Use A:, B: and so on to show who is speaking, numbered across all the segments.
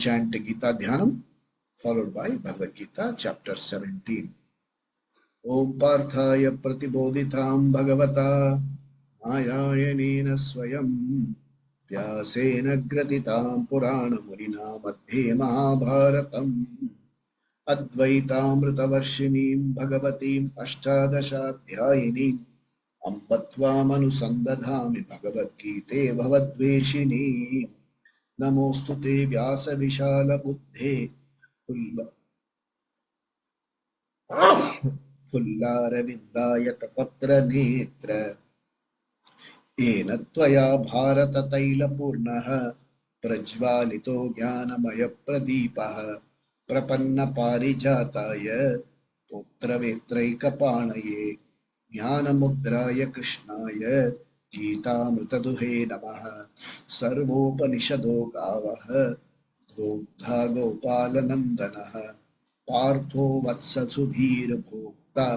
A: chant Gita Dhyanam, followed by Bhagavad Gita, chapter 17. Om Parthaya Pratibodhitam Bhagavata Mayayanena Swayam Vyasena Gratitam Purana Munina Madhye Mahabharatam Advaitamritavarshinim Bhagavatim Ashtadashadhyayinim Ambatvam Bhagavad Gite Bhavadveshini Namostute Vyasa Vishala Buddhe Pullaravindayatapatra Netra Ena Tvaya Bharata Taila Purnaha Prajvalito Jnanamaya Pradipaha Prapanna Parijataya Putra Vetraika Panaye Jnanamudraya Krishnaya Gita Mritaduhe Namaha Sarvopanishado Gavaha Dogdha Gopalanandanaha Partho Vatsa Sudhir Bhokta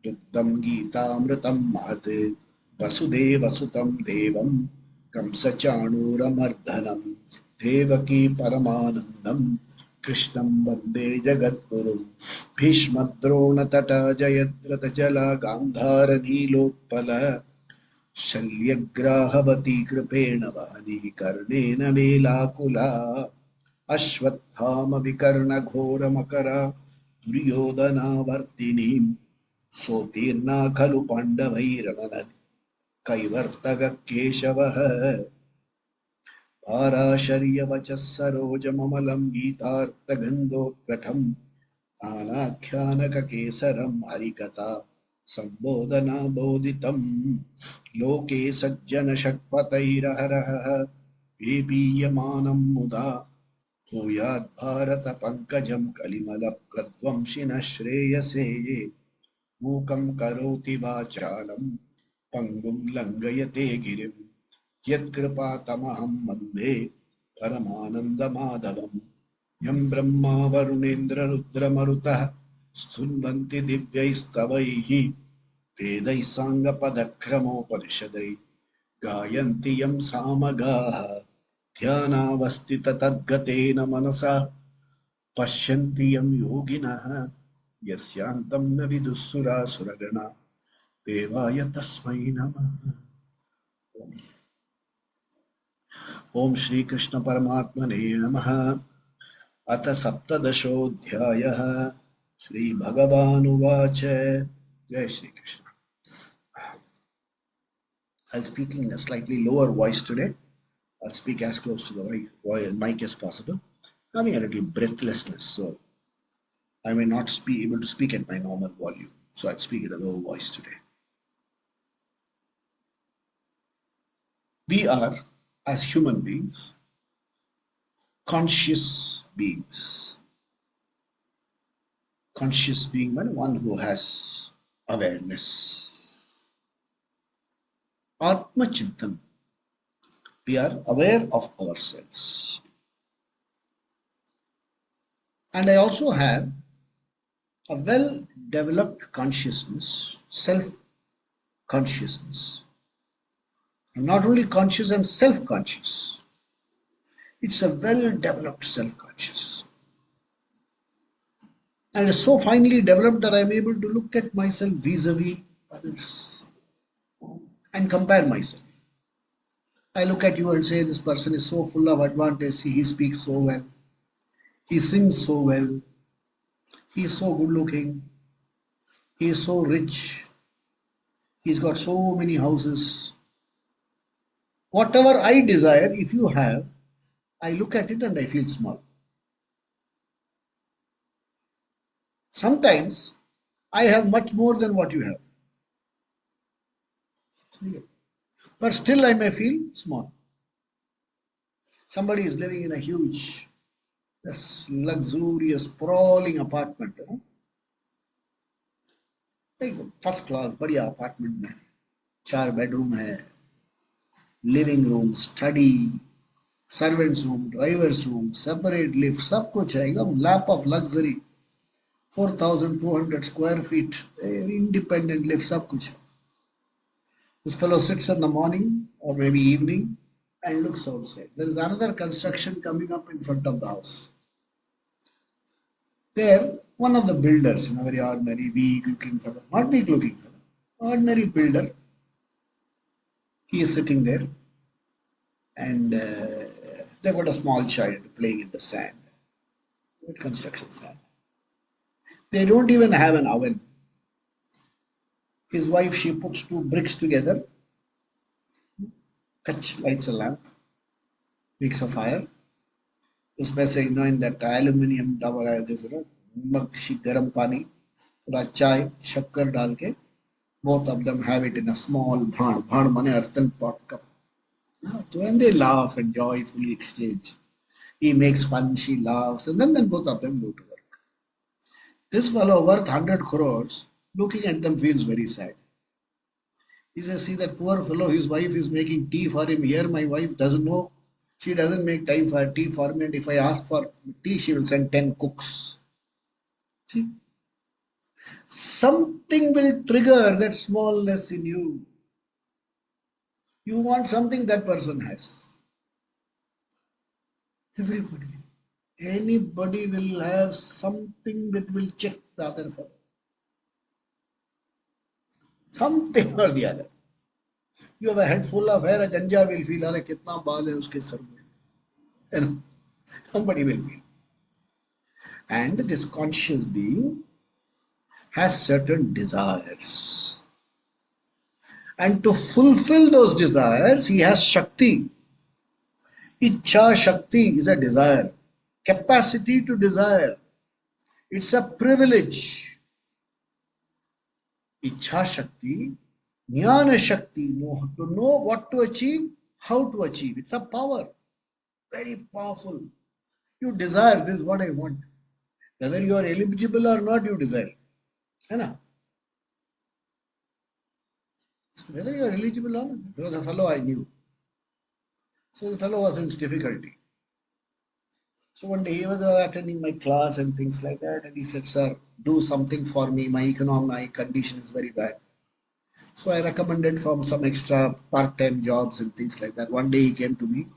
A: Dugdam Gitamritam Mahate Vasudeva Sutam Devam Kamsachanuramardanam Devaki Paramanandam Krishnam Vande Jagadgurum Bhishmadrona Tata Jayadrata Jala Gandhara Nilotpala Shalyagrahavati Kripena Vani Karnena Velakula Ashwathama Vikarna Ghora Makara Duryodhana Vartinim Sotirna Khalu Pandavairanad Kaivartaga Keshavaha Parasharya Vachasaroja Mamalam Gitartha Gandhokatham Anakyanaka Kesaram Harikata Sambodhana Bodhitam Loke Sajjana Shakpatairaharaha Vipiyamanam Muda Bhuyat Bharata Pankajam Kalimala Pradvamshina Shreyase Mukam Karoti Vachalam Pangum Langayate Girim Yat Kripa Tamaham Mande Paramananda Madhavam Yam Brahma Varunendra Rudra Maruta Sthunvanti Divyaistavaihi Vedai Sanga Padakramo Parishadai Gayanti Yam Samagaha Dhyanavastita Tadgatena Manasa Pashyanti Yam Yoginaha Yasyantam Navidussura Suragana Devaya Tasmai Namaha Om Shri Krishna Paramatmane Namaha Ata Saptadashodhyayaha Shri Bhagavan Jai Shri Krishna. I'll speak in a slightly lower voice today. I'll speak as close to the mic as possible. Having a little breathlessness, so I may not be able to speak at my normal volume. So I'll speak at a low voice today. We are, as human beings, conscious beings. Conscious being one who has awareness. Atma Chintan. We are aware of ourselves. And I also have a well-developed consciousness, self-consciousness. I'm not only conscious, I'm self-conscious. It's a well-developed self-conscious. And it's so finely developed that I'm able to look at myself vis-a-vis others and compare myself. I look at you and say, this person is so full of advantage, he speaks so well, he sings so well, he is so good looking, he is so rich, he's got so many houses. Whatever I desire, if you have, I look at it and I feel small. Sometimes I have much more than what you have. But still I may feel small. Somebody is living in a huge, luxurious, sprawling apartment. Like first class, बढ़िया apartment में 4 bedroom है, living room, study, servants room, driver's room, separate lift, सब कुछ है एकदम lap of luxury, 4,200 square feet, independent lift, सब कुछ है. This fellow sits in the morning or maybe evening and looks outside. There is another construction coming up in front of the house. There, one of the builders, a very ordinary, weak looking fellow, not weak looking fellow, ordinary builder, he is sitting there and they got a small child playing in the sand, with construction sand. They don't even have an oven. His wife, she puts two bricks together, lights a lamp, makes a fire. उसमें से इन that aluminium नमक गर्म पानी थोड़ा चाय शक्कर डाल के both of them have it in a small bhaan mane earthen pot cup. So when they laugh and joyfully exchange, he makes fun, she laughs, and then both of them go to work. This fellow worth 100 crores, looking at them feels very sad. He says, see that poor fellow, his wife is making tea for him. Here my wife doesn't know. She doesn't make tea for me, and if I ask for tea, she will send 10 cooks. See? Something will trigger that smallness in you. You want something that person has. Everybody. Anybody will have something that will check the other fellow. Something or the other. You have a head full of hair, a ganja will feel, "Are kitna baal hai uske sar mein." You know, somebody will feel. And this conscious being has certain desires. And to fulfill those desires, he has Shakti. Ichha Shakti is a desire. Capacity to desire. It's a privilege. Ichha Shakti, Jnana Shakti, to know what to achieve, how to achieve. It's a power. Very powerful. You desire, this is what I want. Whether you are eligible or not, you desire. So whether you are eligible or not, there was a fellow I knew. So the fellow was in difficulty. So one day he was attending my class and things like that, and he said, "Sir, do something for me. My economic condition is very bad." So I recommended from some extra part-time jobs and things like that. One day he came to me.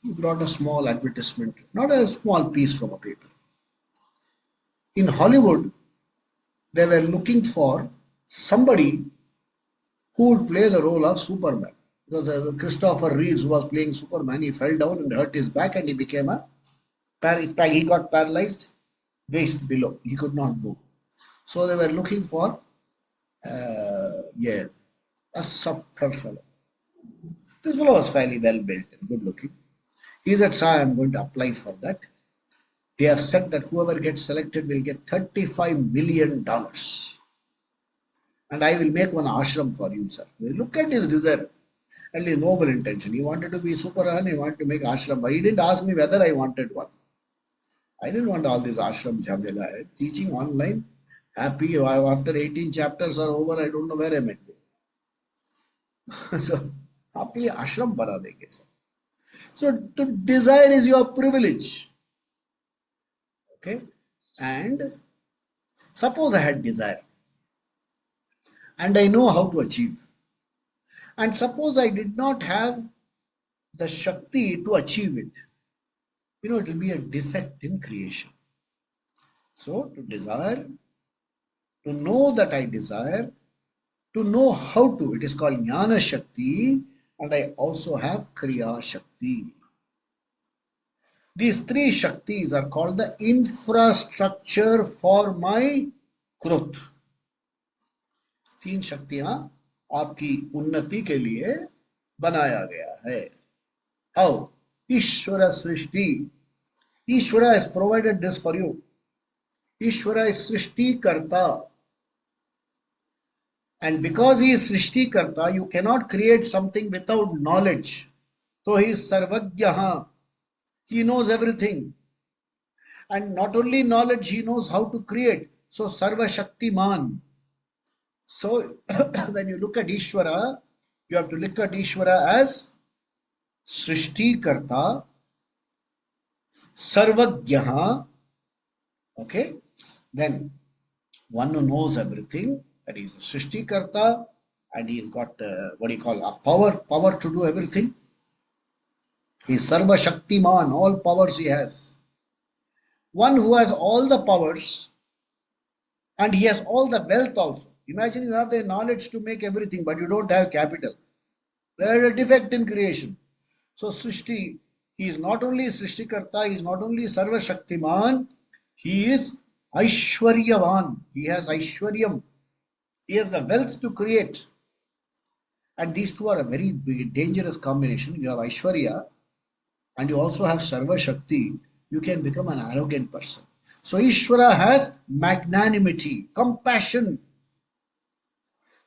A: He brought a small advertisement, not a small piece from a paper. In Hollywood, they were looking for somebody who would play the role of Superman. Because Christopher Reeves was playing Superman. He fell down and hurt his back, and he became he got paralyzed, waist below. He could not move. So they were looking for a sub fellow. This fellow was fairly well built and good looking. He said, "Sir, I'm going to apply for that. They have said that whoever gets selected will get $35 million. And I will make one ashram for you, sir." Look at his desire and his noble intention. He wanted to be Superman, he wanted to make ashram, but he didn't ask me whether I wanted one. I didn't want all this ashram jhamela. Teaching online, happy. After 18 chapters are over, I don't know where I might go. So, happily ashram bana denge, sir. So, to desire is your privilege. Okay? And suppose I had desire and I know how to achieve. And suppose I did not have the Shakti to achieve it. It will be a defect in creation. So, to desire, to know that I desire, to know how to, it is called Jnana Shakti, and I also have Kriya Shakti. These three Shaktis are called the infrastructure for my growth. तीन शक्तियां आपकी उन्नति के लिए बनाया गया है. How? Ishvara Srishti. Ishvara has provided this for you. Ishvara is Srishti Karta. And because he is Srishti Karta, you cannot create something without knowledge. So he is Sarvajyaha. He knows everything. And not only knowledge, he knows how to create. So Sarva Shaktiman. So when you look at Ishvara, you have to look at Ishvara as Srishti Karta, Sarvajyaha. Okay? Then one who knows everything, that is Srishti Karta, and he's got what do you call a power to do everything. He is Sarva Shaktiman, all powers he has. One who has all the powers and he has all the wealth also. Imagine you have the knowledge to make everything, but you don't have capital. There is a defect in creation. So Srishti, he is not only Srishtikarta, he is not only Sarva Shaktiman, he is Aishwaryavan. He has Aishwaryam. He has the wealth to create. And these two are a very big, dangerous combination. You have Aishwarya and you also have Sarva Shakti. You can become an arrogant person. So Ishvara has magnanimity, compassion.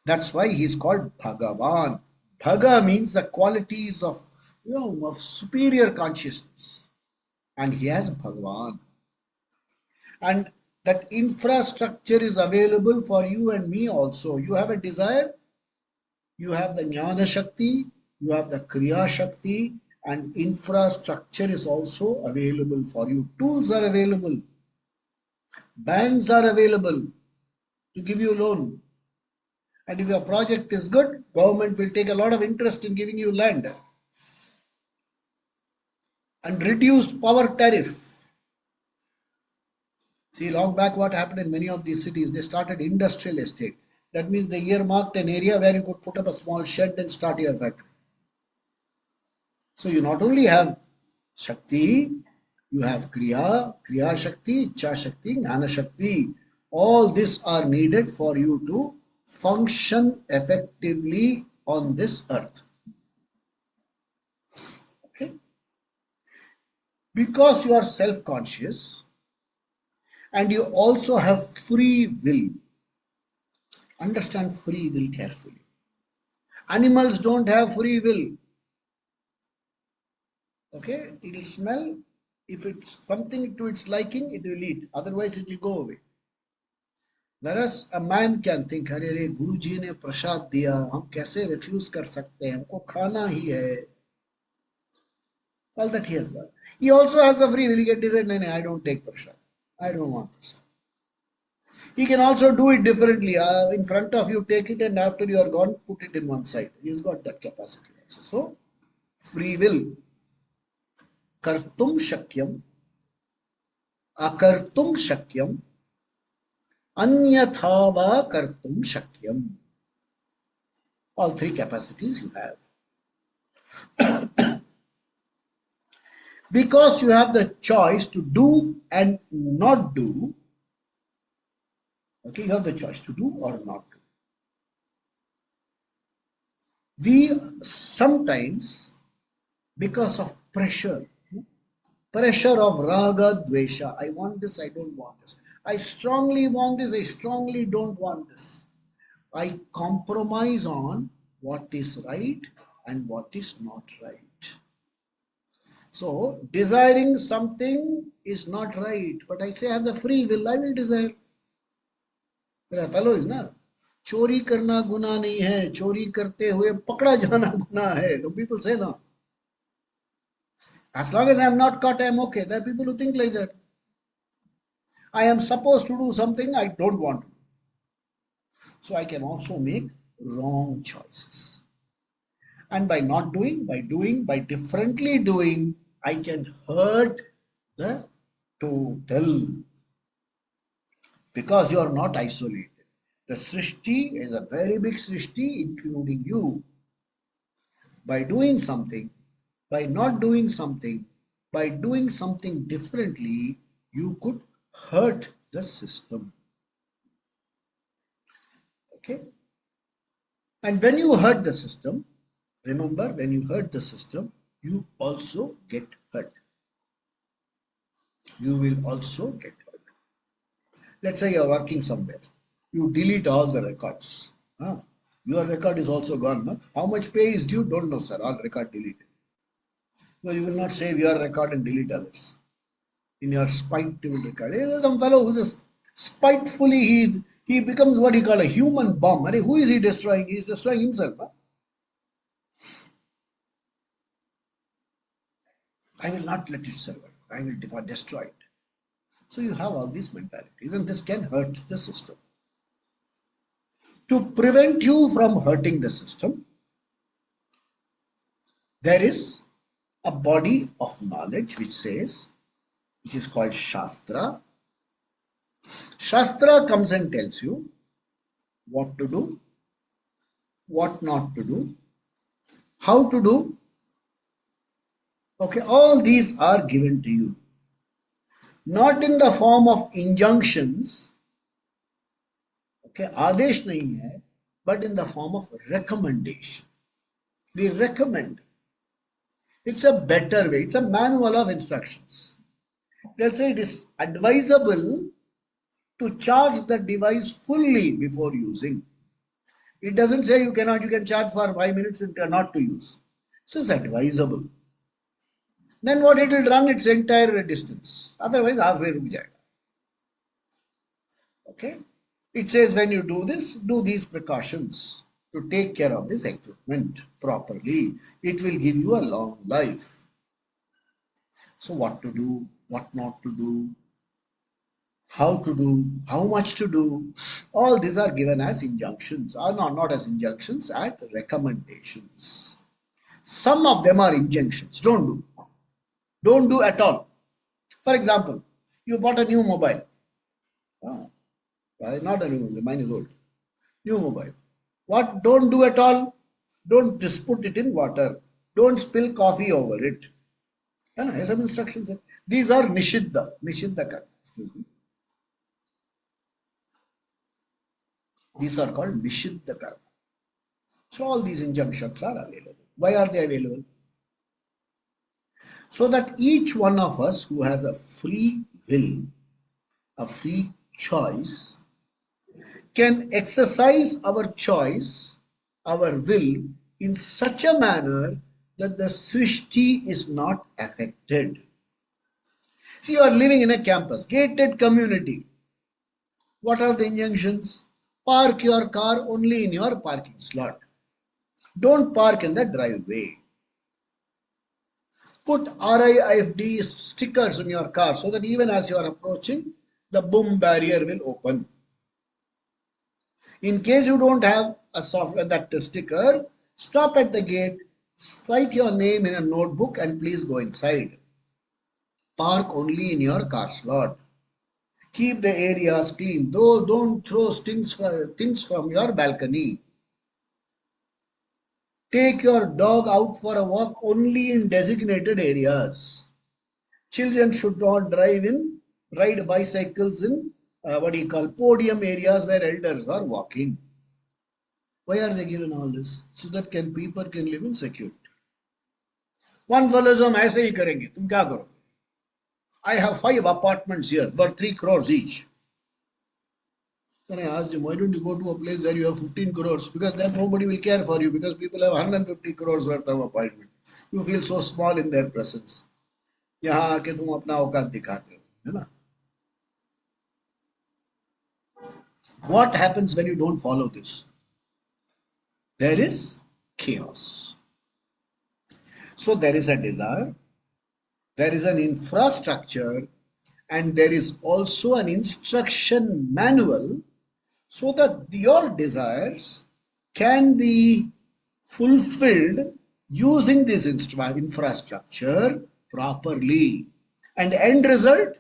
A: That's why he is called Bhagavan. Bhaga means the qualities of, of superior consciousness. And he has Bhagavan. And that infrastructure is available for you and me also. You have a desire, you have the Jnana Shakti, you have the Kriya Shakti, and infrastructure is also available for you. Tools are available. Banks are available to give you loan. And if your project is good, government will take a lot of interest in giving you land. And reduced power tariff. See, long back what happened in many of these cities, they started industrial estate. That means they earmarked an area where you could put up a small shed and start your factory. So you not only have Shakti, you have Kriya Shakti, Ichha Shakti, Jnana Shakti. All these are needed for you to function effectively on this earth. Okay? Because you are self-conscious and you also have free will. Understand free will carefully. Animals don't have free will. Okay? It will smell. If it's something to its liking, it will eat. Otherwise, it will go away. Whereas a man can think, अरे रे गुरु जी ने प्रसाद दिया, हम कैसे refuse कर सकते हैं, हमको खाना ही है. All that he has got. He also has the free will. He can decide, no, I don't take prasad. I don't want prasad. He can also do it differently. In front of you, take it, and after you are gone, put it in one side. He's got that capacity also. So, free will. Kartum shakyam, akartum shakyam, anyathava kartum shakyam. All three capacities you have. Because you have the choice to do and not do. Okay, you have the choice to do or not do. We sometimes, because of pressure of raga, dvesha, I want this, I don't want this. I strongly want this, I strongly don't want this. I compromise on what is right and what is not right. So, desiring something is not right, but I say I have the free will, I will desire. Fellow is na. चोरी करना गुनाह नहीं है, चोरी करते हुए पकड़ा जाना गुनाह है. The people say no. As long as I am not caught, I am okay. There are people who think like that. I am supposed to do something I don't want to do. So I can also make wrong choices. And by not doing, by differently doing, I can hurt the total. Because you are not isolated. The Srishti is a very big Srishti, including you. By doing something, by not doing something, by doing something differently, you could hurt the system. Okay? And when you hurt the system, remember, when you hurt the system, you also get hurt. You will also get hurt. Let's say you are working somewhere. You delete all the records. Your record is also gone. No? How much pay is due? Don't know, sir. All record deleted. No, you will not save your record and delete others. In your spite, you will record. There's some fellow who is spitefully, he becomes what you call a human bomb. Who is he destroying? He is destroying himself. Huh? I will not let it survive. I will destroy it. So you have all these mentalities, and this can hurt the system. To prevent you from hurting the system, there is a body of knowledge which is called Shastra. Shastra comes and tells you what to do, what not to do, how to do. Okay, all these are given to you. Not in the form of injunctions, okay, आदेश नहीं है, but in the form of recommendation. We recommend. It's a better way. It's a manual of instructions. They'll say it is advisable to charge the device fully before using. It doesn't say you can charge for 5 minutes and not to use. It says advisable. Then what it will run its entire distance. Otherwise, halfway ruk jayega. Okay. It says when you do this, do these precautions to take care of this equipment properly. It will give you a long life. So what to do, what not to do, how to do, how much to do, all these are given as injunctions, or not as injunctions, as recommendations. Some of them are injunctions. Don't do at all. For example, you bought a new mobile. Ah, not a new mobile, mine is old. New mobile. What don't do at all? Don't just put it in water. Don't spill coffee over it. Some instructions. These are Nishiddha karma. Excuse me. These are called Nishiddha karma. So all these injunctions are available. Why are they available? So that each one of us who has a free will, a free choice, can exercise our choice, our will, in such a manner that the Srishti is not affected. See, you are living in a campus, gated community. What are the injunctions? Park your car only in your parking slot. Don't park in the driveway. Put RIFD stickers on your car so that even as you are approaching, the boom barrier will open. In case you don't have a software that sticker, stop at the gate, write your name in a notebook and please go inside. Park only in your car slot. Keep the areas clean. Though don't throw things from your balcony. Take your dog out for a walk only in designated areas. Children should not ride bicycles in podium areas where elders are walking. Why are they given all this? So that people can live in security. One fellow is हम ऐसे ही करेंगे, तुम क्या करोगे? I have 5 apartments here worth 3 crores each. Then I asked him, why don't you go to a place where you have 15 crores? Because then nobody will care for you because people have 150 crores worth of apartment. You feel so small in their presence. यहाँ आके तुम अपना औकात दिखाते हो, है ना? What happens when you don't follow this? There is chaos. So there is a desire, there is an infrastructure, and there is also an instruction manual so that your desires can be fulfilled using this infrastructure properly. And end result,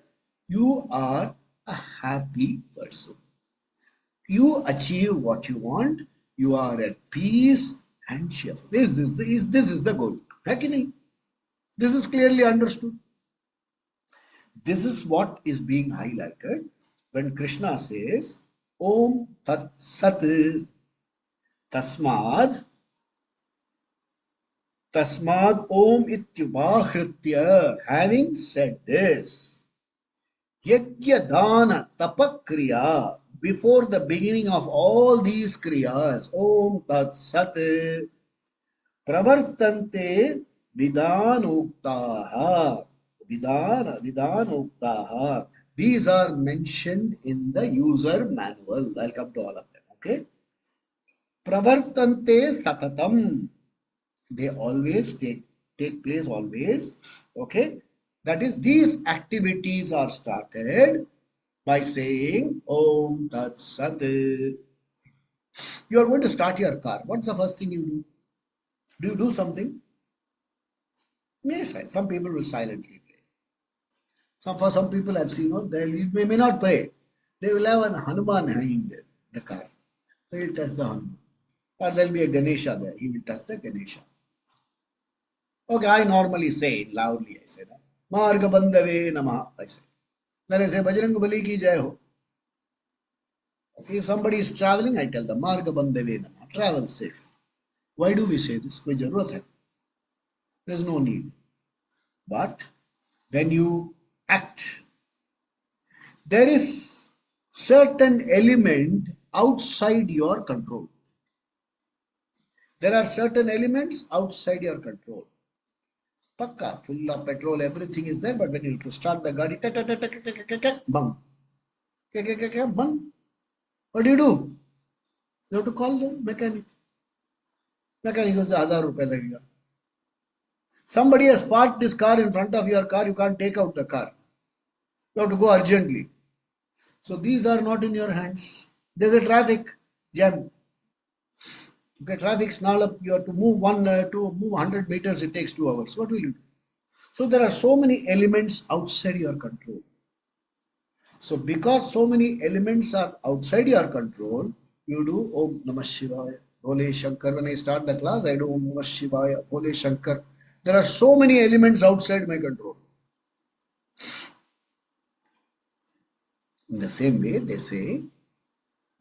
A: you are a happy person. You achieve what you want, you are at peace and cheerful. This is the goal. This is clearly understood. This is what is being highlighted when Krishna says, Om Tat Sat Tasmad Om Ityubahritya. Having said this, Yajna Dana Tapakriya, before the beginning of all these kriyas, Om Tat Sat Pravartante Vidanuktaha. Vidanuktaha. These are mentioned in the user manual. I'll come to all of them. Okay. Pravartante Satatam. They always take place always. Okay. That is, these activities are started by saying Om Tat Sat. You are going to start your car. What's the first thing you do? Do you do something? Yes, some people will silently pray. For some people I've seen, they may not pray. They will have an Hanuman hanging there, the car. So he'll touch the Hanuman. Or there'll be a Ganesha there. He will touch the Ganesha. Okay, I normally say loudly, I say that. Marga Bandave Namaha, I say. Then I say Bajrang Bali ki jai ho. Okay, if somebody is traveling, I tell them Marga Bandave Namaha. Travel safe. Why do we say this? Koi jarurat hai. There's no need. But when you act, there is certain element outside your control. There are certain elements outside your control. Pakka, full of petrol, everything is there, but when you to start the gadi, bang, bang. What do? You have to call the mechanic. Mechanic goes, 1000 rupees lagega. Somebody has parked this car in front of your car, you can't take out the car. You have to go urgently. So these are not in your hands. There's a traffic jam. Okay, traffic snarl up. You have to move 100 meters. It takes 2 hours. What will you do? So there are so many elements outside your control. So because so many elements are outside your control, you do Om Namah Shivaya, Bole Shankar. When I start the class, I do Om Namah Shivaya, Bole Shankar. There are so many elements outside my control. In the same way, they say,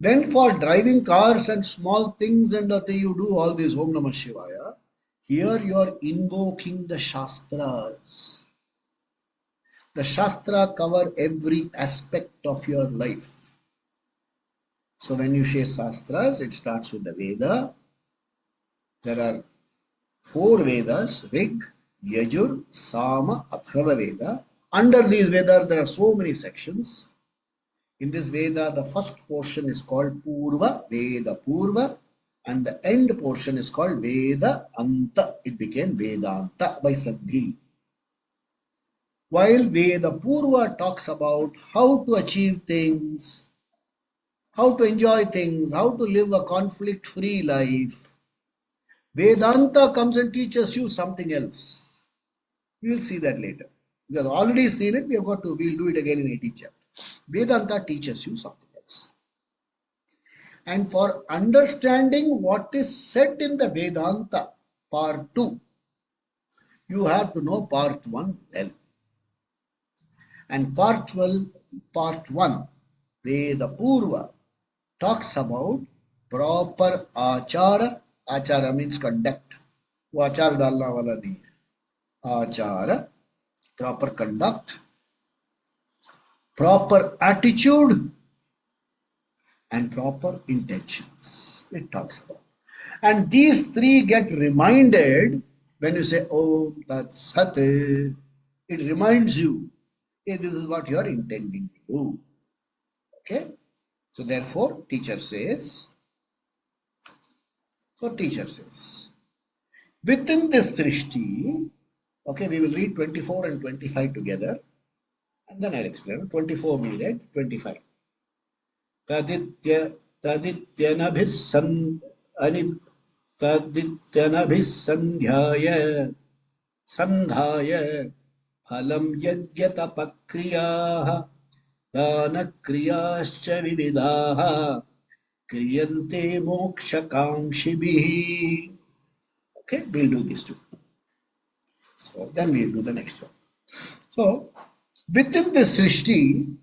A: then for driving cars and small things and you do all this Om Namah Shivaya, here you are invoking the Shastras. The Shastra cover every aspect of your life. So when you say Shastras, it starts with the Veda. There are 4 Vedas, Rig, Yajur, Sama, Atharva Veda. Under these Vedas, there are so many sections. In this Veda, the first portion is called Purva, Veda Purva, and the end portion is called Veda Anta. It became Vedanta by Sandhi. While Veda Purva talks about how to achieve things, how to enjoy things, how to live a conflict-free life, Vedanta comes and teaches you something else. We will see that later. We have already seen it, we'll do it again in 18th chapter. Vedanta teaches you something else. And for understanding what is said in the Vedanta, part 2, you have to know part 1 well. And part 1, Veda Purva, talks about proper achara. Achara means conduct. वो आचार डालना वाला नहीं है. Achara, proper conduct, proper attitude, and proper intentions. It talks about. And these 3 get reminded when you say Om Tat Sat. It reminds you, hey, this is what you are intending to do. Okay? So therefore, teacher says, within this Srishti, okay, we will read 24 and 25 together, and then I'll explain. 24 we read, 25. तदित्यनभिसन्ध्याय सन्धाय फलं यज्ञतपक्रियाः दानक्रियाश्च विविधाः क्रियन्ते मोक्षकाङ्क्षिभिः. Okay, we'll do these 2. So then we'll do the next one. So within this Srishti,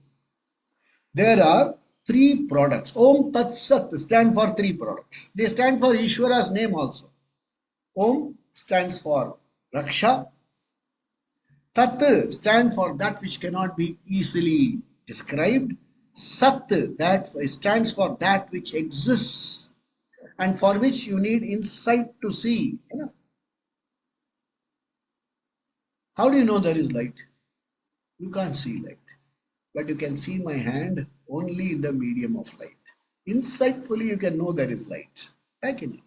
A: there are 3 products. Om Tat Sat stand for 3 products. They stand for Ishvara's name also. Om stands for Raksha. Tat stands for that which cannot be easily described. Sat, that stands for that which exists and for which you need insight to see. How do you know there is light? You can't see light. But you can see my hand only in the medium of light. Insightfully, you can know there is light. In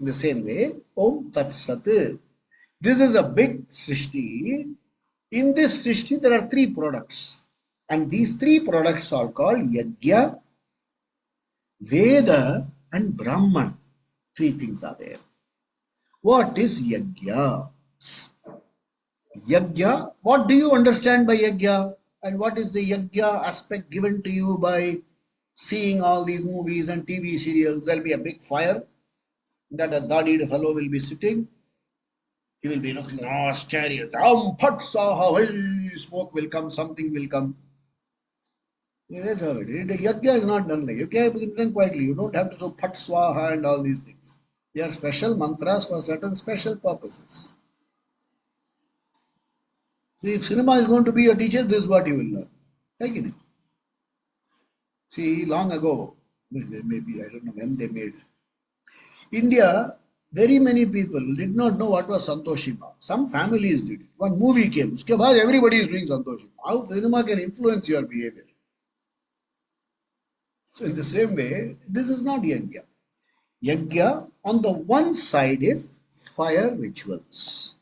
A: the same way, Om Tat Sat. This is a big Srishti. In this Srishti, there are 3 products. And these 3 products are called Yajna, Veda, and Brahman. 3 things are there. What is Yajna? Yajna, what do you understand by yajna? And what is the yajna aspect given to you by seeing all these movies and TV serials? There'll be a big fire that a daddied fellow will be sitting. He will be looking all scary. Phat saha, hey, smoke will come, something will come. Yeah, that's how it is. The yajna is not done like yajna is done quietly. You don't have to do phat swaha and all these things. They are special mantras for certain special purposes. So if cinema is going to be your teacher, this is what you will learn. Like, you know. See, long ago, maybe I don't know when they made India, very many people did not know what was Santoshima. Some families did it. One movie came. Uske baad everybody is doing Santoshima. How cinema can influence your behavior? So in the same way, this is not yajna. Yajna on the one side is fire rituals.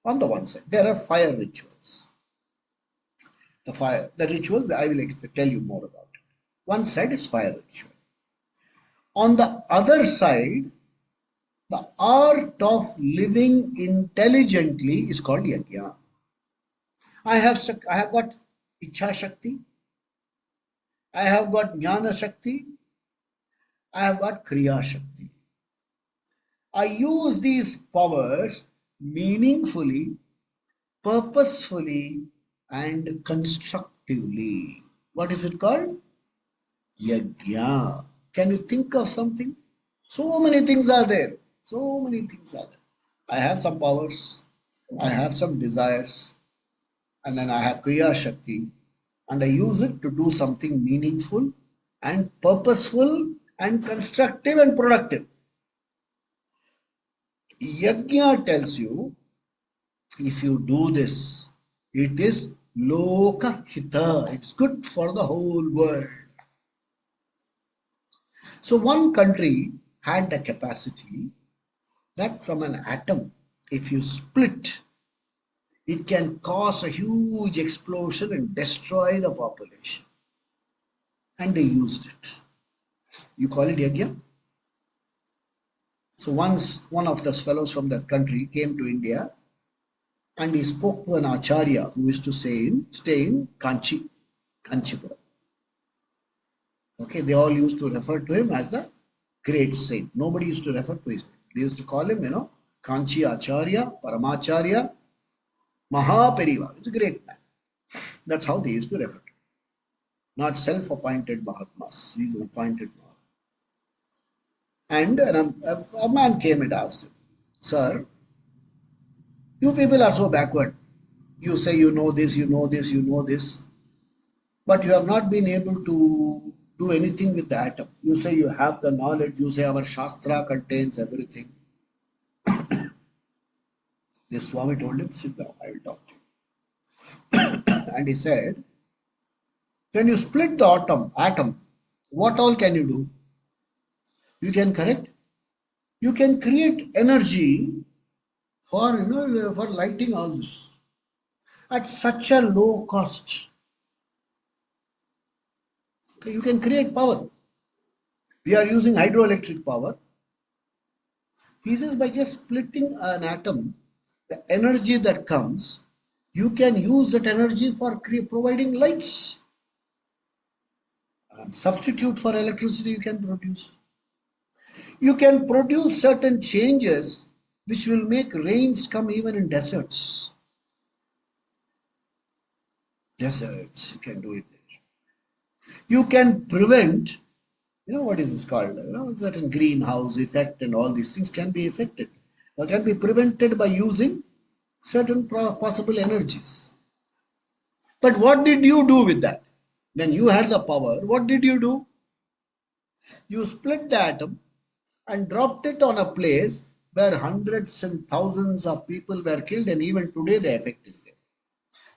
A: On the one side, there are fire rituals. The rituals I will tell you more about it. One side is fire ritual. On the other side, the art of living intelligently is called yajna. I have got ichha shakti, I have got jnana shakti, I have got kriya shakti. I use these powers meaningfully, purposefully, and constructively. What is it called? Yajna. Can you think of something? So many things are there. So many things are there. I have some powers. I have some desires. And then I have Kriya Shakti. And I use it to do something meaningful and purposeful and constructive and productive. Yajna tells you if you do this, it is loka hita. It's good for the whole world. So one country had the capacity that from an atom, if you split, it can cause a huge explosion and destroy the population. And they used it. You call it yajna? So once one of those fellows from that country came to India and he spoke to an acharya who used to stay in Kanchipuram. Okay, they all used to refer to him as the great saint. Nobody used to refer to his name. They used to call him, Kanchi Acharya, Paramacharya, Mahaperiva. He's a great man. That's how they used to refer to him. Not self-appointed Mahatmas. He's an appointed Mahatma. And a man came and asked him, Sir, you people are so backward. You say you know this, you know this, you know this, but you have not been able to do anything with the atom. You say you have the knowledge, you say our Shastra contains everything. The Swami told him, sit down, I will talk to you. And he said, when you split the atom, what all can you do? You can correct, you can create energy for for lighting all this at such a low cost. Okay, you can create power. We are using hydroelectric power. He says by just splitting an atom, the energy that comes, you can use that energy for providing lights. And substitute for electricity you can produce. You can produce certain changes which will make rains come even in deserts. Deserts, you can do it there. You can prevent, what is this called? Certain greenhouse effect and all these things can be affected or can be prevented by using certain possible energies. But what did you do with that? When you had the power, what did you do? You split the atom and dropped it on a place where hundreds and thousands of people were killed, and even today the effect is there.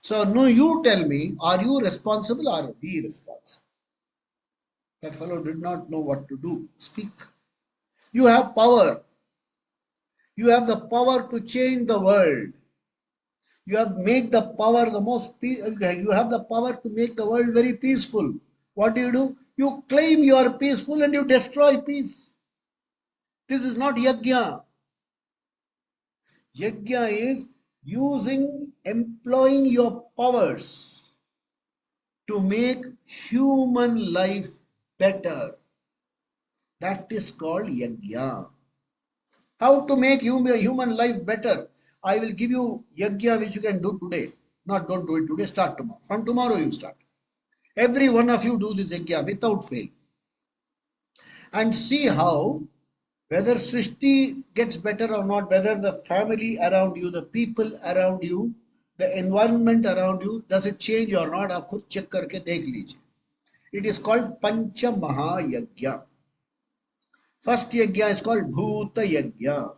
A: So no, you tell me, are you responsible or we responsible? That fellow did not know what to do. Speak. You have power. You have the power to change the world. You have make the power the most. You have the power to make the world very peaceful. What do? You claim you are peaceful and you destroy peace. This is not yajna. Yajna is employing your powers to make human life better. That is called yajna. How to make human life better? I will give you yajna which you can do today. Not don't do it today, start tomorrow. From tomorrow you start. Every one of you do this yajna without fail. And see how whether Srishti gets better or not, whether the family around you, the people around you, the environment around you, does it change or not? आप खुद check करके देख लीजिए. It is called Pancha Mahayagya. First yajna is called Bhuta Yajna.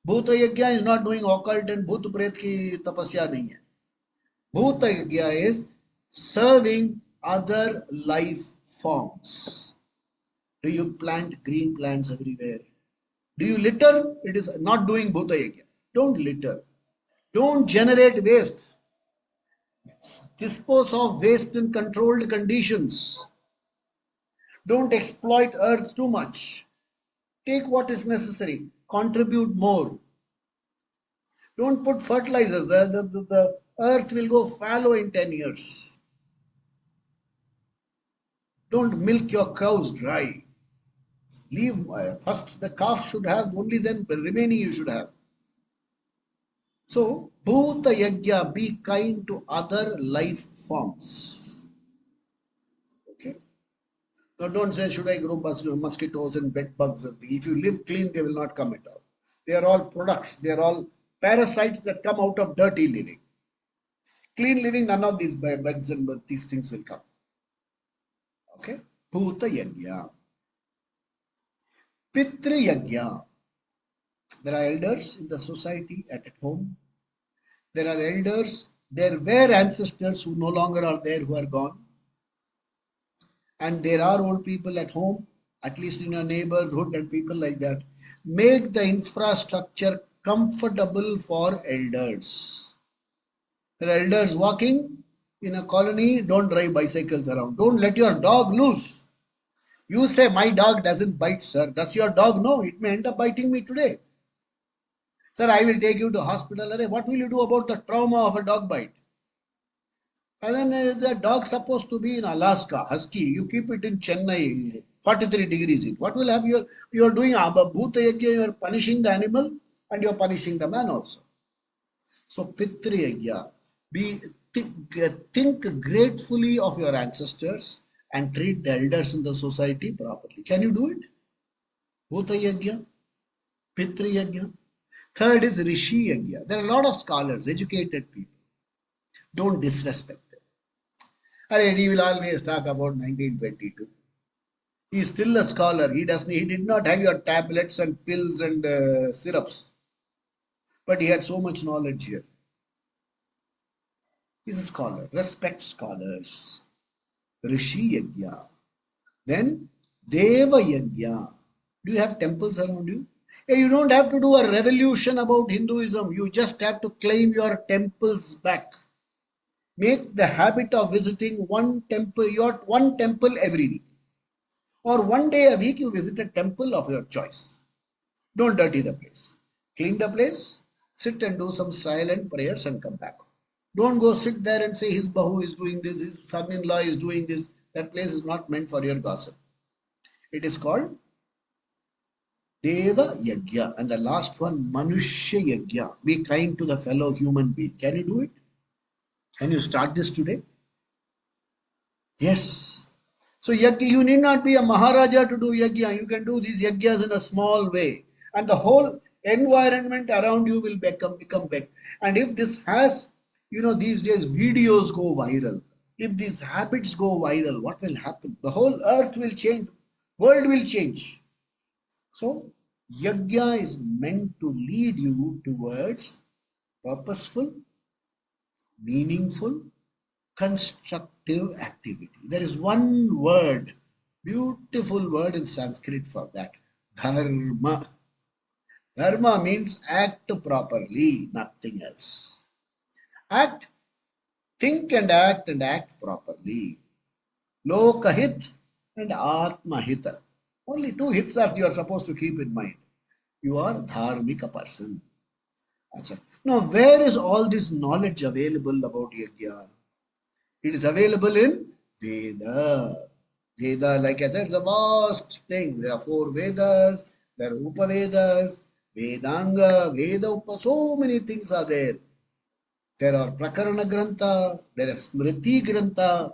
A: Bhuta Yajna is not doing occult and Bhut Pret की तपस्या नहीं है. Bhuta Yajna is serving other life forms. Do you plant green plants everywhere? Do you litter? It is not doing Bhuta Yajna. Don't litter. Don't generate waste. Dispose of waste in controlled conditions. Don't exploit earth too much. Take what is necessary. Contribute more. Don't put fertilizers. The earth will go fallow in 10 years. Don't milk your cows dry. Leave first the calf should have, only then the remaining you should have. So, Bhuta Yajna, be kind to other life forms. Okay? Now, don't say, should I grow mosquitoes and bed bugs? If you live clean, they will not come at all. They are all products. They are all parasites that come out of dirty living. Clean living, none of these bugs and these things will come. Okay? Bhuta Yajna. Pitri Yajna. There are elders in the society at home. There are elders. There were ancestors who no longer are there, who are gone. And there are old people at home, at least in your neighborhood and people like that. Make the infrastructure comfortable for elders. There are elders walking in a colony, don't drive bicycles around. Don't let your dog loose. You say, my dog doesn't bite, sir. Does your dog know? It may end up biting me today. Sir, I will take you to hospital. What will you do about the trauma of a dog bite? And then the dog supposed to be in Alaska, husky. You keep it in Chennai, 43 degrees heat. What will happen? You're doing Bhuta Yajna, you're punishing the animal and you're punishing the man also. So Pitri Yajna, think gratefully of your ancestors and treat the elders in the society properly. Can you do it? Bhuta Yajna, Pitri Yajna. Third is Rishi Yajna. There are a lot of scholars, educated people. Don't disrespect them. He will always talk about 1922. He is still a scholar. He did not have your tablets and pills and syrups. But he had so much knowledge here. He's a scholar. Respect scholars. Rishi Yajna. Then Deva Yajna. Do you have temples around you? You don't have to do a revolution about Hinduism. You just have to claim your temples back. Make the habit of visiting one temple every week. Or one day a week you visit a temple of your choice. Don't dirty the place. Clean the place, sit and do some silent prayers and come back. Don't go sit there and say his bahu is doing this, his son-in-law is doing this. That place is not meant for your gossip. It is called Deva Yajna. And the last one, Manushya Yajna. Be kind to the fellow human being. Can you do it? Can you start this today? Yes. So yajna, you need not be a Maharaja to do yajna. You can do these yajnas in a small way. And the whole environment around you will become big. And if this has, these days videos go viral. If these habits go viral, what will happen? The whole earth will change. World will change. So yajna is meant to lead you towards purposeful, meaningful, constructive activity. There is one word, beautiful word in Sanskrit for that. Dharma. Dharma means act properly, nothing else. Act, think and act properly. Lokahit and Atmahita. Only two hits are you are supposed to keep in mind. You are dharmika person. Acha. Now, where is all this knowledge available about yajna? It is available in Veda. Veda, like I said, is a vast thing. There are four Vedas, there are Upavedas, Vedanga, Veda Upa, so many things are there. There are Prakarana Grantha, there is Smriti Grantha,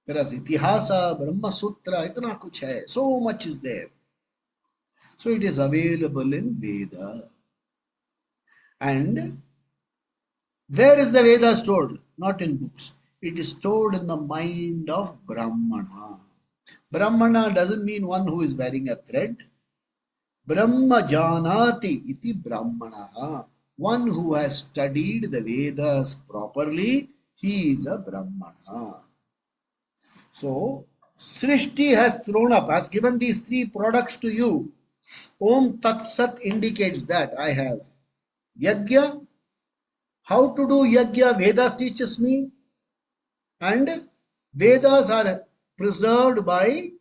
A: there is Itihasa, Brahma Sutra, itna kuch hai. So much is there. So it is available in Veda. And where is the Veda stored? Not in books. It is stored in the mind of Brahmana. Brahmana doesn't mean one who is wearing a thread. Brahma janati iti Brahmana. One who has studied the Vedas properly, he is a Brahmana. So, Srishti has thrown up, has given these three products to you. Om Tat Sat indicates that I have Yajna. How to do Yajna? Vedas teaches me. And Vedas are preserved by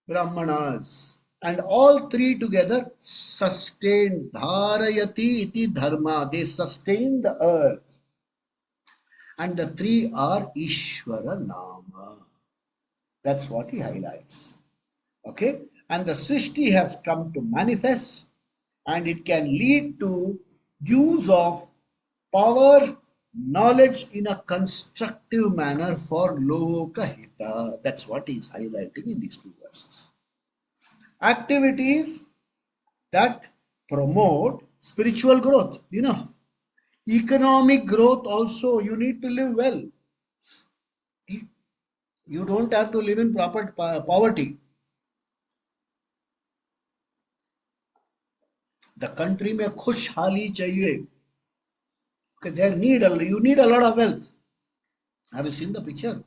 A: Brahmanas. And all three together sustain Dharayati iti dharma. They sustain the earth. And the three are Ishvara Nama. That's what he highlights. Okay? And the Srishti has come to manifest, and it can lead to use of power, knowledge in a constructive manner for Lokahita. That's what he is highlighting in these two verses. Activities that promote spiritual growth. Economic growth also, you need to live well. You don't have to live in proper poverty. The country में खुशहाली चाहिए. Okay, you need a lot of wealth. Have you seen the picture?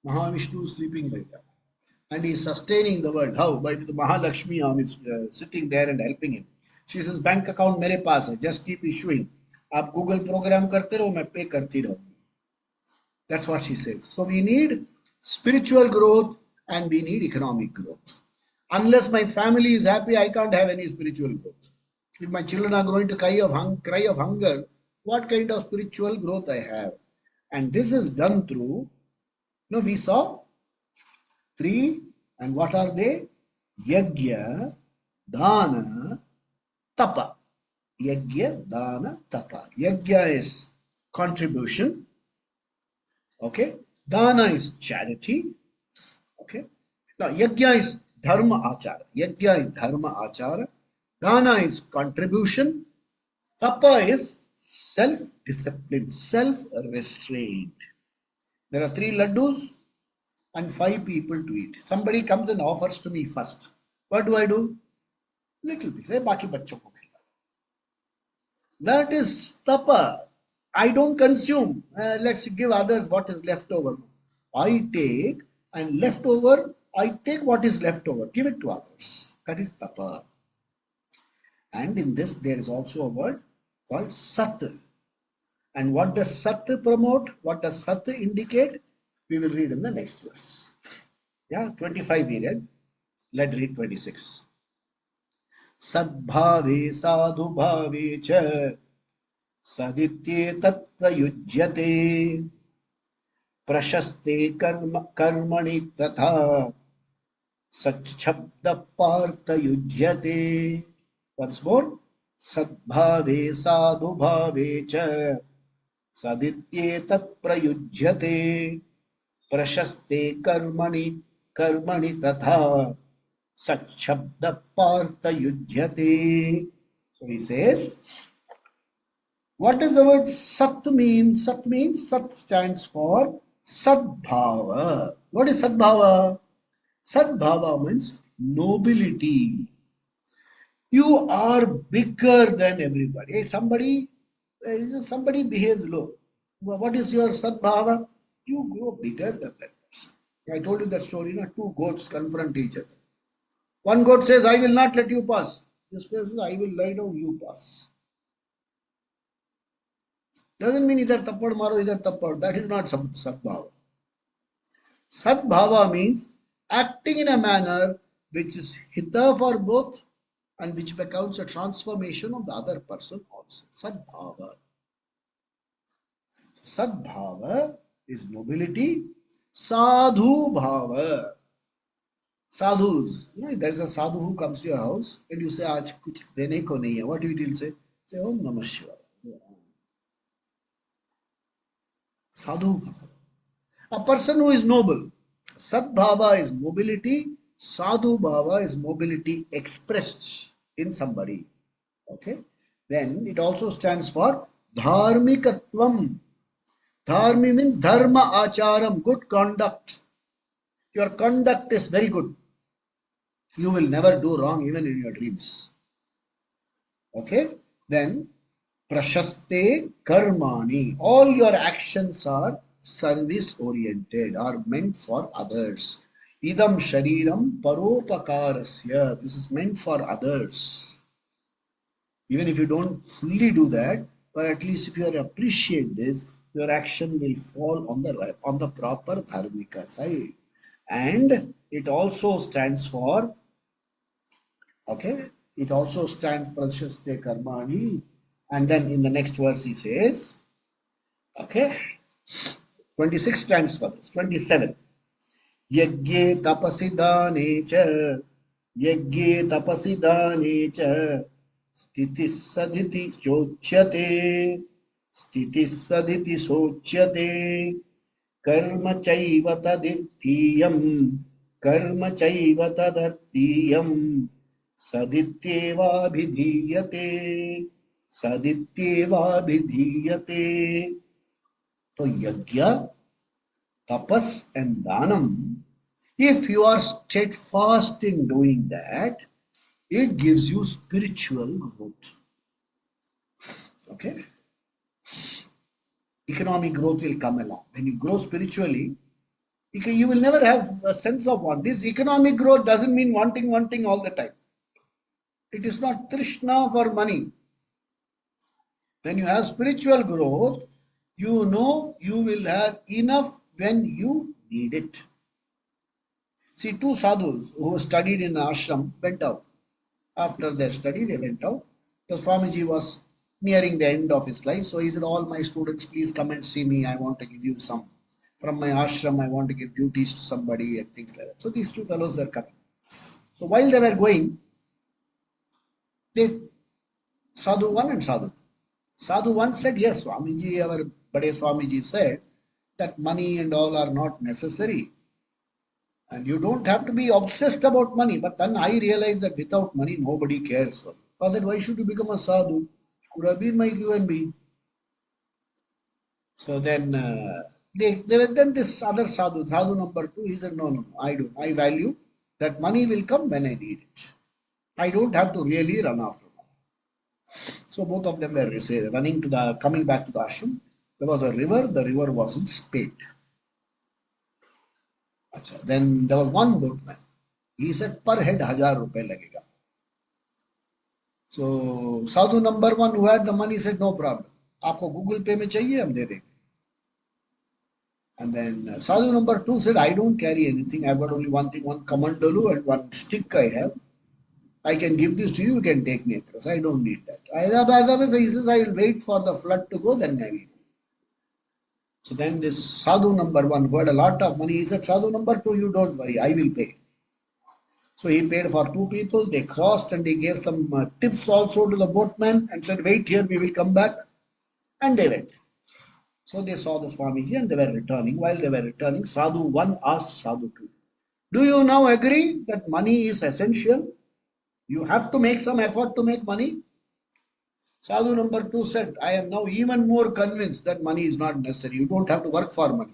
A: Mahavishnu sleeping like that. And he is sustaining the world. How? By the Mahalakshmi arm is sitting there and helping him. She says, bank account मेरे पास है. Just keep issuing. आप Google program करते रहो, मैं pay करती रहूँ. That's what she says. So we need spiritual growth and we need economic growth. Unless my family is happy, I can't have any spiritual growth. If my children are going to cry of hunger, what kind of spiritual growth I have? And this is done through, we saw three, and what are they? Yajna, Dana, Tapa. Yajna, Dana, Tapa. Yajna is contribution. Okay. Dana is charity. Okay. Now, Yajna is Dharma Achara. Yajna is Dharma Achara. Dana is contribution. Tapa is self-discipline, self-restraint. There are 3 laddus and 5 people to eat. Somebody comes and offers to me first. What do? Little bit. Baki bachcho ko khilata. That is tapa. I don't consume. Let's give others what is left over. I take, and leftover, I take what is left over. Give it to others. That is tapa. And in this, there is also a word called sat. And what does sat promote? What does sat indicate? We will read in the next verse. Yeah, 25 we read. Let's read 26. Sadbhave sadhu bhave cha saditye tat prayujyate prashaste karmani tatha sachabda partha yujyate. Once more. Sadbhave sadhu bhave cha saditye tat prayujyate prashaste karmani tatha sachabda partha yujyate. So he says, what does the word sat mean? Sat stands for sadbhava. What is sadbhava? Sadbhava means nobility. You are bigger than everybody. Hey, somebody behaves low. What is your sadbhava? You grow bigger than that person. I told you that story. 2 goats confront each other. One goat says, I will not let you pass. This person, I will lie down, you pass. Doesn't mean either tappad maro, either tappad. That is not sadbhava. Sadbhava means acting in a manner which is hita for both and which becomes a transformation of the other person also. Sadbhava. Sadbhava is nobility. Sadhu bhava. Sadhus. There's a sadhu who comes to your house and you say, Aaj kuch dene ko nahi hai. What will he say? Say, Om Namah Shivaya. Sadhu bhava. A person who is noble. Sadbhava is nobility. Sadhu bhava is nobility expressed in somebody. Okay. Then it also stands for dharmikatvam. Dharmi means dharma acharam, good conduct. Your conduct is very good. You will never do wrong even in your dreams. Okay? Then prashaste karmani. All your actions are service oriented, are meant for others. Idam shariram paropakarasya. This is meant for others. Even if you don't fully do that, but at least if you appreciate this, your action will fall on the proper dharmika side. And it also stands for, okay, it also stands prashaste karmani. And then in the next verse he says, okay, 26 stands for this. 27. Yajne tapasi dane cha, yajne tapasi dane cha, स्थिति सदिति चोच्यते स्थिति सदिति सोच्यते कर्म चैव तदितीयं कर्म चैव तदर्थीयं सदित्येवाभिधीयते सदित्येवाभिधीयते तो यज्ञ tapas and danam, if you are steadfast in doing that, it gives you spiritual growth. Okay? Economic growth will come along. When you grow spiritually, you will never have a sense of want. This economic growth doesn't mean wanting all the time. It is not trishna for money. When you have spiritual growth, you know you will have enough when you need it. See, two sadhus who studied in ashram went out. After their study, they went out. The Swamiji was nearing the end of his life. So he said, all my students, please come and see me. I want to give you some. From my ashram, I want to give duties to somebody and things like that. So these two fellows were coming. So while they were going, they, Sadhu 1 and Sadhu 2. Sadhu 1 said, yes, Swamiji, our Bade Swamiji said that money and all are not necessary. And you don't have to be obsessed about money. But then I realized that without money, nobody cares for you. For that, why should you become a sadhu? It could have been my you and me. So then, then this other sadhu, sadhu number 2, he said, no, I don't. I value that money will come when I need it. I don't have to really run after money. So both of them were coming back to the ashram. There was a river. The river wasn't spade. Then there was one boatman. He said, per head 1000 rupees lagega. So sadhu number 1 who had the money said, no problem. Aapko Google Pay mein chahiye, hum de denge. And then sadhu number 2 said, I don't carry anything. I've got only one thing, one kamandalu and one stick I have. I can give this to you, you can take me across. I don't need that. Otherwise, he says, I will wait for the flood to go, then I will. So then this sadhu number 1 who had a lot of money, he said, sadhu number 2, you don't worry, I will pay. So he paid for 2 people, they crossed and he gave some tips also to the boatman and said, wait here, we will come back. And they went. So they saw the Swamiji and they were returning. While they were returning, Sadhu 1 asked Sadhu 2, do you now agree that money is essential? You have to make some effort to make money? Sadhu number 2 said, I am now even more convinced that money is not necessary. You don't have to work for money.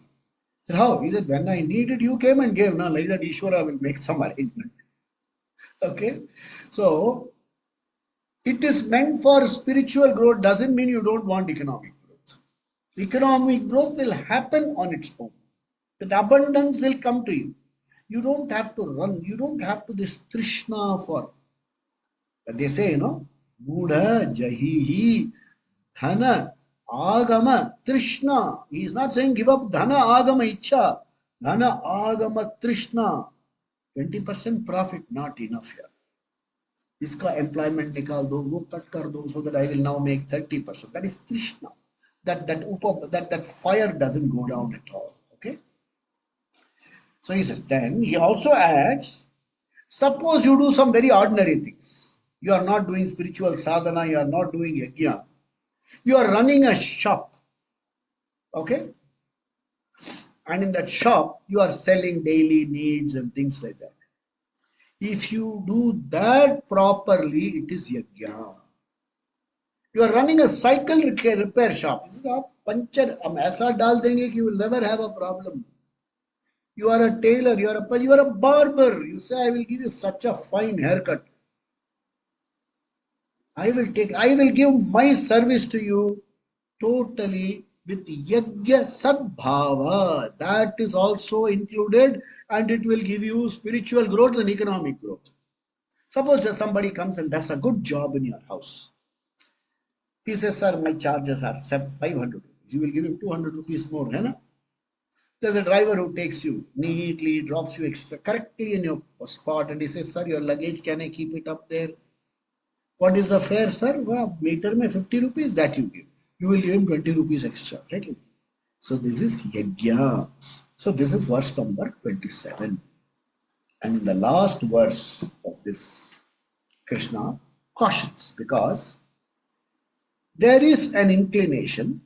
A: He said, how? He said, when I needed, you came and gave. Now, like that, Ishvara will make some arrangement. Okay? So, it is meant for spiritual growth, doesn't mean you don't want economic growth. Economic growth will happen on its own. That abundance will come to you. You don't have to run. You don't have to this Trishna for. They say, Mudha Jahihi Dhana Agama Trishna. He is not saying give up Dhana Agama Icha. Dhana Agama Trishna. 20% profit, not enough here. इसका employment निकाल दो, वो cut कर दो, so that I will now make 30%. That is Trishna. That fire doesn't go down at all. Okay. So he says, then he also adds, suppose you do some very ordinary things. You are not doing spiritual sadhana, you are not doing yajna. You are running a shop. Okay. And in that shop, you are selling daily needs and things like that. If you do that properly, it is yajna. You are running a cycle repair shop. आप puncture हम ऐसा डाल देंगे कि you will never have a problem. You are a tailor, you are a barber. You say, I will give you such a fine haircut. I will give my service to you totally with yajna sadbhava. That is also included, and it will give you spiritual growth and economic growth. Suppose that somebody comes and does a good job in your house. He says, sir, my charges are 500 rupees. You will give him 200 rupees more. Hai na? There's a driver who takes you neatly, drops you extra correctly in your spot, and he says, sir, your luggage, can I keep it up there? What is the fare, sir? Well, meter mein 50 rupees that you give. You will give him 20 rupees extra. Right? So this is yajna. So this is verse number 27. And in the last verse of this, Krishna cautions, because there is an inclination.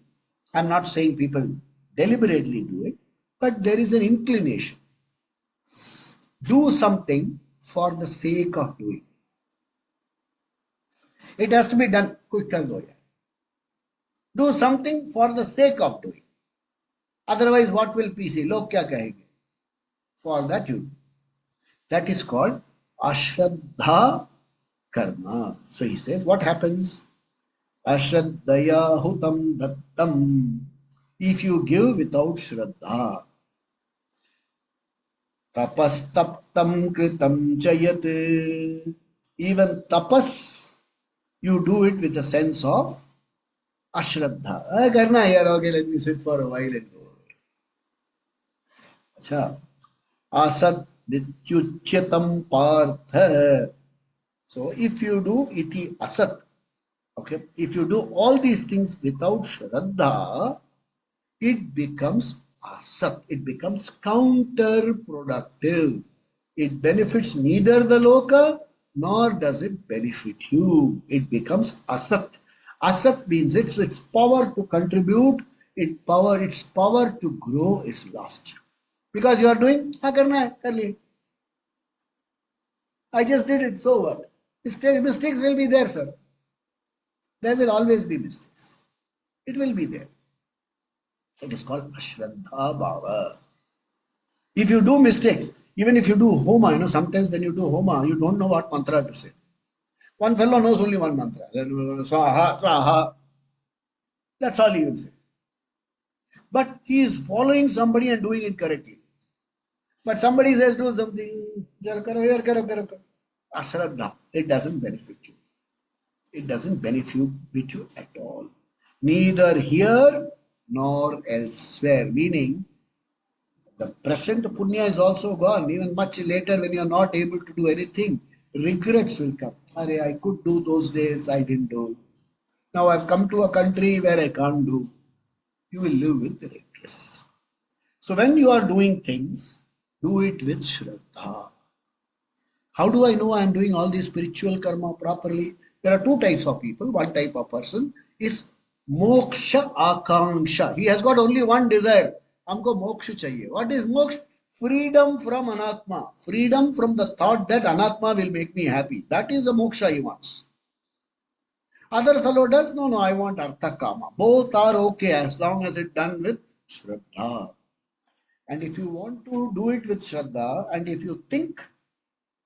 A: I'm not saying people deliberately do it, but there is an inclination. Do something for the sake of doing. It has to be done. Quick kar do yaar. Do something for the sake of doing. Otherwise, what will PC? Log kya kahenge? For that you do. That is called ashraddha karma. So he says, what happens? Ashraddhaya hutam dattam. If you give without shraddha, tapastaptam kritam chayat. Even tapas, you do it with a sense of ashraddha. Karna yaar, okay, let me sit for a while and go away. Acha. Asad nityuchyatam partha. So if you do iti asat, okay, if you do all these things without shraddha, it becomes asat. It becomes counterproductive. It benefits neither the loka nor does it benefit you. It becomes asat. Asat means its power to contribute, its power to grow is lost. Because you are doing, karna hai, kar liye. I just did it, so what? Mistakes will be there, sir. There will always be mistakes. It will be there. It is called ashraddha bhava. If you do mistakes, even if you do homa, sometimes when you do homa, you don't know what mantra to say. One fellow knows only one mantra. Swaha, swaha. That's all he will say. But he is following somebody and doing it correctly. But somebody says do something, ashraddha. It doesn't benefit you. It doesn't benefit you at all. Neither here nor elsewhere. Meaning, the present punya is also gone. Even much later, when you are not able to do anything, regrets will come. I could do those days, I didn't do. Now I've come to a country where I can't do. You will live with regrets. So when you are doing things, do it with shraddha. How do I know I am doing all these spiritual karma properly? There are two types of people. One type of person is moksha akanksha. He has got only one desire. Humko moksha chahiye. What is moksha? Freedom from anatma. Freedom from the thought that anatma will make me happy. That is the moksha he wants. Other fellow does, no, I want artha kama. Both are okay as long as it's done with shraddha. And if you want to do it with shraddha, and if you think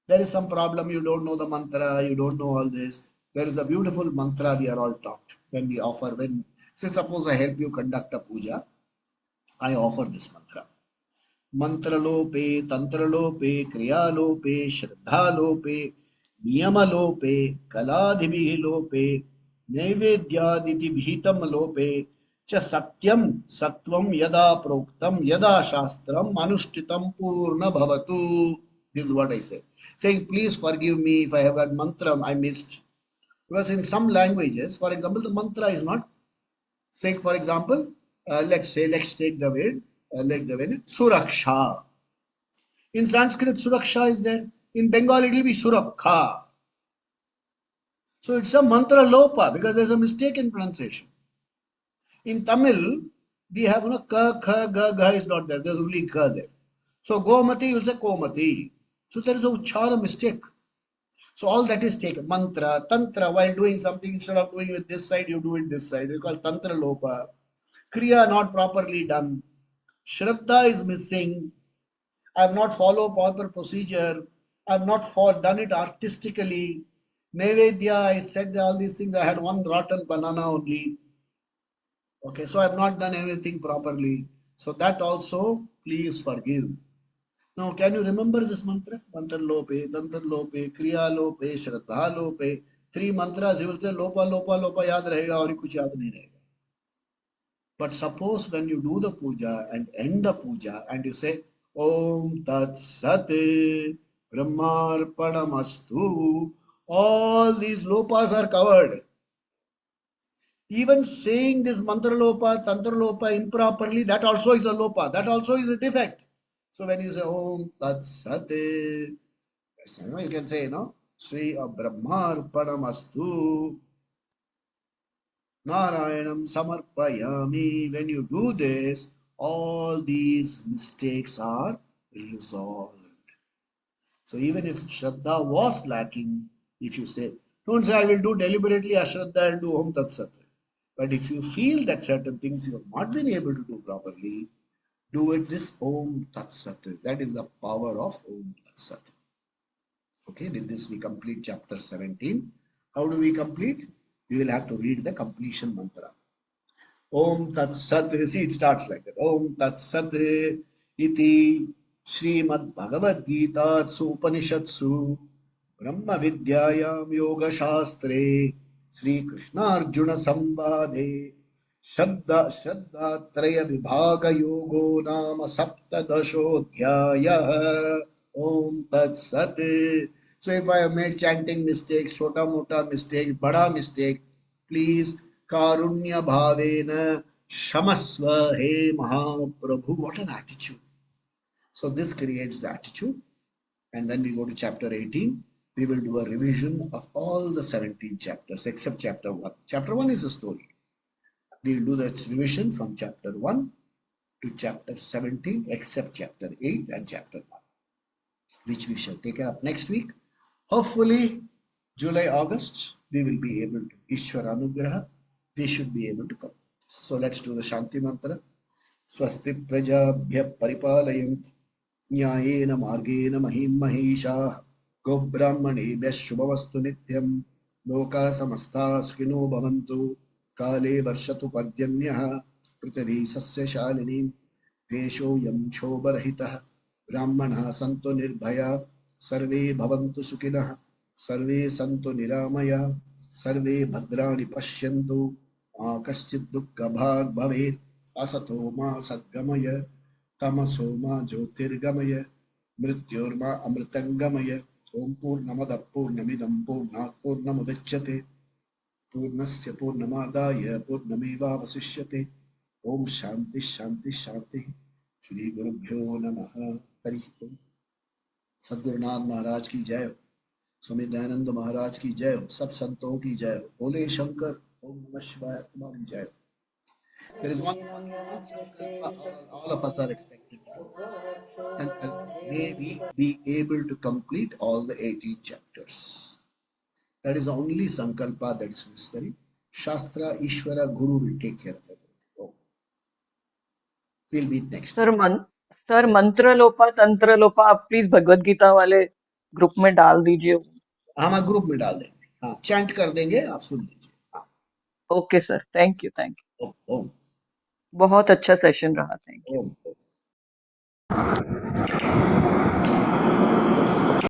A: there is some problem, you don't know the mantra, you don't know all this, there is a beautiful mantra we are all taught when we offer, say suppose I help you conduct a puja, I offer this mantra. Mantra lope, tantra lope, kriya lope, shraddha lope, niyama lope, kaladhibhi lope, naivedyaditi bhitam lope, cha satyam sattvam yada proktam yada shastram anushtitam purna bhavatu. This is what I say. Saying, please forgive me if I have a mantra I missed. Because in some languages, for example, the mantra is not, say, for example, let's take the word, Suraksha. In Sanskrit, Suraksha is there. In Bengal, it will be Surakha. So it's a mantra lopa because there's a mistake in pronunciation. In Tamil, we have ka, kha, ga, ga is not there. There's only ka there. So Gomati, you say Komati. So there is a uchara mistake. So all that is taken. Mantra, tantra, while doing something, instead of doing it this side, you do it this side. We call tantra lopa. Kriya not properly done. Shraddha is missing. I have not followed proper procedure. I have not done it artistically. Naivedya, I said all these things. I had one rotten banana only. Okay, so I have not done anything properly. So that also, please forgive. Now, can you remember this mantra? Mantra lope, tantra lope, kriya lope, shraddha lope. Three mantras, you will say lopa, lopa, lopa, yaad rahega aur kuch yaad nahi rahega. But suppose when you do the puja and end the puja and you say Om Tat Sat Brahmarpanamastu, all these lopas are covered. Even saying this mantra lopa, tantra lopa improperly, that also is a lopa. That also is a defect. So when you say Om Tat Sat, you can say, Sri Brahmarpanamastu. Narayanam Samarpayami. When you do this, all these mistakes are resolved. So even if Shraddha was lacking, if you say, don't say I will do deliberately Ashraddha and do Om Tat Sat. But if you feel that certain things you have not been able to do properly, do it this Om Tat Sat. That is the power of Om Tat Sat. Okay, with this we complete chapter 17. How do we complete? We will have to read the completion mantra. Om Tat Sat. See, it starts like that. Om Tat Sat iti Srimad Bhagavad Gita Upanishatsu Brahma Vidyayam Yoga Shastre Sri Krishna Arjuna Samvade Shraddha Traya Vibhaga Yogo Nama Saptadashodhyaya. Om Tat Sat. So if I have made chanting mistakes, chota mota mistakes, bada mistake, please Karunya Bhavena Shamasva He Mahaprabhu. What an attitude. So this creates the attitude. And when we go to chapter 18, we will do a revision of all the 17 chapters except chapter 1. Chapter 1 is a story. We will do the revision from chapter 1 to chapter 17 except chapter 8 and chapter 1, which we shall take up next week. Hopefully, July, August, we will be able to, Ishwara Anugraha, we should be able to come. So let's do the Shanti Mantra. Swasti Prajabhya Paripalayant Nyayena Margena Mahim Mahisha Gobrahmanebhya Shubhavastu Nityam Loka Samasta Sukhino Bhavantu Kale Varshatu Parjanyah Prithvi Sasya Shalinim Desho Yam Shobharahitah Brahmana Santo Nirbhaya Sarve Bhavantu Sukhinah Sarve Santo Niramaya Sarve Bhadrani Pashyantu Kaschid Dukkha Bhag Bhavet Asato Ma Sadgamaya Tamaso Ma Jyotirgamaya Mrityorma Amritangamaya Om Purnamada Purnamidam Purnat Purnamudachyate Purnasya Purnamadaya Purnameva Vasishyate Om Shanti Shanti Shanti Shri Gurubhyo Namaha Hari Om. सद्गुरुनाथ महाराज की जय हो, स्वामी दयानंद महाराज की जय हो, सब संतों की जय हो, बोले शंकर, ओम नमः शिवाय, तुम्हारी जय हो. There is only one sankalpa all of us are expected to do. Sankalpa. May we be able to complete all the 18 chapters. That is the only sankalpa that is necessary. Shastra, Ishvara, Guru will take care of everything. Oh. We'll meet next
B: sir
A: week.
B: Sir मंत्र लोपा तंत्र लोपा आप please Bhagavad Gita वाले group में डाल दीजिए.
A: हम group में डाल देंगे. हाँ, चैंट कर देंगे, आप सुन लीजिए. हाँ.
B: Okay sir, thank you.
A: Om.
B: बहुत अच्छा सेशन रहा. Thank you.
A: ओम.